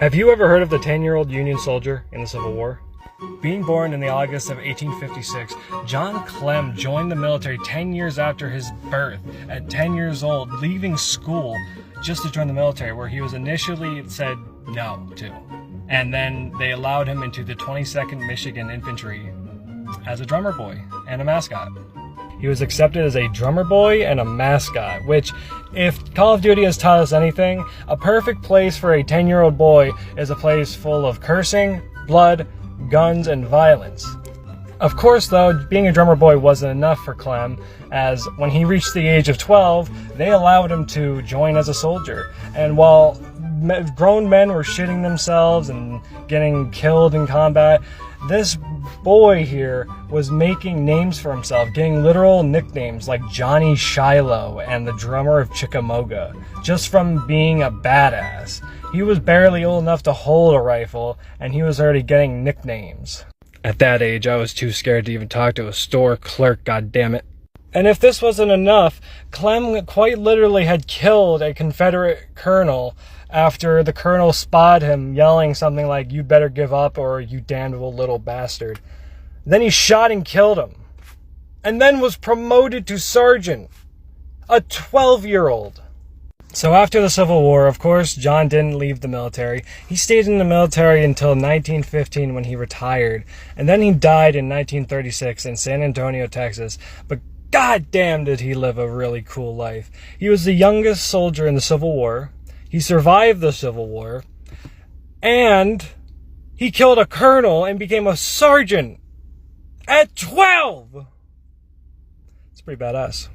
Have you ever heard of the 10-year-old Union soldier in the Civil War? Being born in the August of 1856, John Clem joined the military 10 years after his birth. At 10 years old, leaving school just to join the military, where he was initially said no to. And then they allowed him into the 22nd Michigan Infantry as a drummer boy and a mascot. He was accepted as a drummer boy and a mascot, which, if Call of Duty has taught us anything, a perfect place for a 10-year-old boy is a place full of cursing, blood, guns, and violence. Of course, though, being a drummer boy wasn't enough for Clem, as when he reached the age of 12, they allowed him to join as a soldier. And while grown men were shitting themselves and getting killed in combat, this boy here was making names for himself, getting literal nicknames like Johnny Shiloh and the drummer of Chickamauga, just from being a badass. He was barely old enough to hold a rifle, and he was already getting nicknames. At that age, I was too scared to even talk to a store clerk, goddammit. And if this wasn't enough, Clem quite literally had killed a Confederate colonel after the colonel spotted him yelling something like, "You better give up," or "You damned old little bastard." Then he shot and killed him. And then was promoted to sergeant. A 12-year-old. So after the Civil War, of course, John didn't leave the military. He stayed in the military until 1915 when he retired. And then he died in 1936 in San Antonio, Texas. But goddamn did he live a really cool life. He was the youngest soldier in the Civil War. He survived the Civil War. And he killed a colonel and became a sergeant at 12! It's pretty badass.